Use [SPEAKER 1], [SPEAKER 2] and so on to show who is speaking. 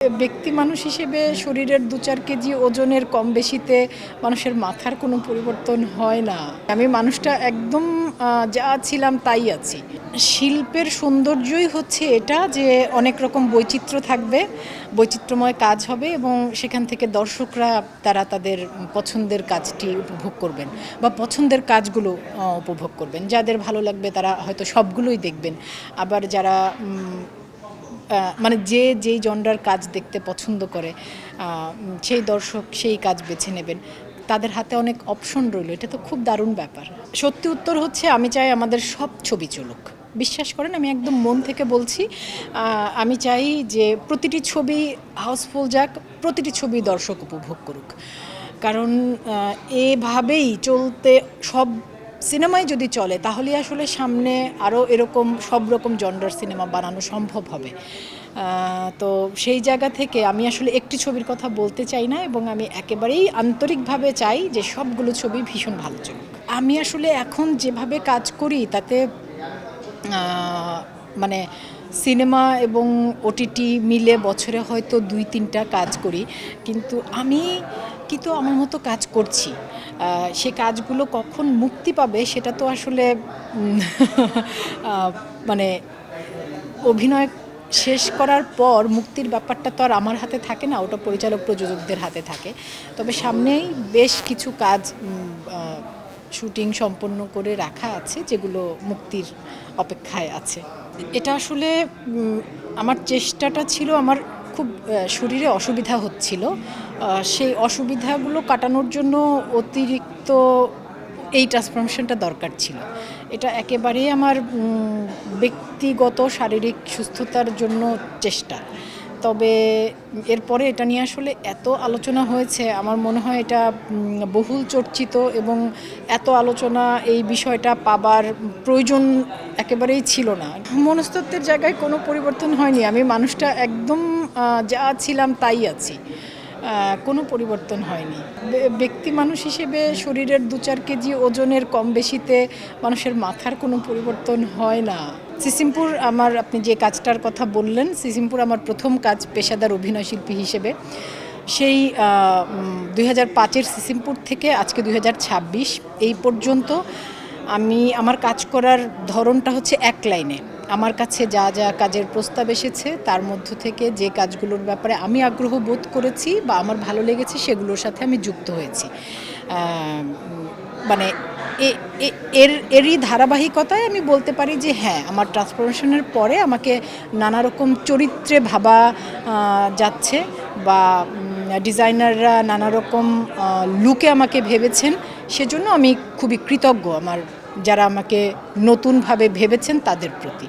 [SPEAKER 1] ব্যক্তি মানুষ হিসেবে শরীরের ২-৪ কেজি ওজনের কম বেশিতে মানুষের মাথার কোনো পরিবর্তন হয় না। আমি মানুষটা একদম যা ছিলাম তাই আছি। শিল্পের সৌন্দর্যই হচ্ছে এটা যে অনেক রকম বৈচিত্র্য থাকবে, বৈচিত্র্যময় কাজ হবে এবং সেখান থেকে দর্শকরা তারা তাদের পছন্দের কাজটি উপভোগ করবেন বা পছন্দের কাজগুলো উপভোগ করবেন। যাদের ভালো লাগবে তারা হয়তো সবগুলোই দেখবেন। আবার যারা মানে যেই জনরার কাজ দেখতে পছন্দ করে সেই দর্শক সেই কাজ বেছে নেবেন। তাদের হাতে অনেক অপশন রইল, এটা তো খুব দারুণ ব্যাপার। সত্যি উত্তর হচ্ছে আমি চাই আমাদের সব ছবি চলুক। বিশ্বাস করেন আমি একদম মন থেকে বলছি। আমি চাই যে প্রতিটি ছবি হাউসফুল যাক, প্রতিটি ছবি দর্শক উপভোগ করুক। কারণ এভাবেই চলতে সব সিনেমাই যদি চলে তাহলে আসলে সামনে আরও এরকম সব রকম জনরার সিনেমা বানানো সম্ভব হবে। তো সেই জায়গা থেকে আমি আসলে একটি ছবির কথা বলতে চাই না এবং আমি একেবারেই আন্তরিকভাবে চাই যে সবগুলো ছবি ভীষণ ভালো চলুক। আমি আসলে এখন যেভাবে কাজ করি তাতে মানে সিনেমা এবং ওটিটি মিলে বছরে হয়তো ২-৩টা কাজ করি, কিন্তু আমি কিন্তু আমার মতো কাজ করছি। সে কাজগুলো কখন মুক্তি পাবে সেটা তো আসলে মানে অভিনয় শেষ করার পর মুক্তির ব্যাপারটা তো আর আমার হাতে থাকে না, ওটা পরিচালক প্রযোজকদের হাতে থাকে। তবে সামনেই বেশ কিছু কাজ শুটিং সম্পন্ন করে রাখা আছে যেগুলো মুক্তির অপেক্ষায় আছে। এটা আসলে আমার চেষ্টাটা ছিল, আমার খুব শরীরে অসুবিধা হচ্ছিল, সেই অসুবিধাগুলো কাটানোর জন্য অতিরিক্ত এই ট্রান্সফরমেশনটা দরকার ছিল। এটা একেবারেই আমার ব্যক্তিগত শারীরিক সুস্থতার জন্য চেষ্টা। তবে এরপরে এটা নিয়ে আসলে এত আলোচনা হয়েছে, আমার মনে হয় এটা বহুল চর্চিত এবং এত আলোচনা এই বিষয়টা পাবার প্রয়োজন একেবারেই ছিল না। মনস্তত্ত্বের জায়গায় কোনো পরিবর্তন হয়নি, আমি মানুষটা একদম যা ছিলাম তাই আছি, কোনো পরিবর্তন হয়নি। ব্যক্তি মানুষ হিসেবে শরীরের ২-৪ কেজি ওজনের কম বেশিতে মানুষের মাথার কোনো পরিবর্তন হয় না। সিসিমপুর আমার, আপনি যে কাজটার কথা বললেন, সিসিমপুর আমার প্রথম কাজ পেশাদার অভিনয়শিল্পী হিসেবে। সেই ২০০৫-এর সিসিমপুর থেকে আজকে ২০২৬ এই পর্যন্ত আমি আমার কাজ করার ধরনটা হচ্ছে এক লাইনে। আমার কাছে যা যা কাজের প্রস্তাব এসেছে তার মধ্য থেকে যে কাজগুলোর ব্যাপারে আমি আগ্রহ বোধ করেছি বা আমার ভালো লেগেছে সেগুলোর সাথে আমি যুক্ত হয়েছি। মানে এরই ধারাবাহিকতায় আমি বলতে পারি যে হ্যাঁ, আমার ট্রান্সফরমেশনের পরে আমাকে নানা রকম চরিত্রে ভাবা যাচ্ছে বা ডিজাইনাররা নানা রকম লুকে আমাকে ভেবেছেন। সেজন্য আমি খুবই কৃতজ্ঞ আমার যারা আমাকে নতুনভাবে ভেবেছেন তাদের প্রতি।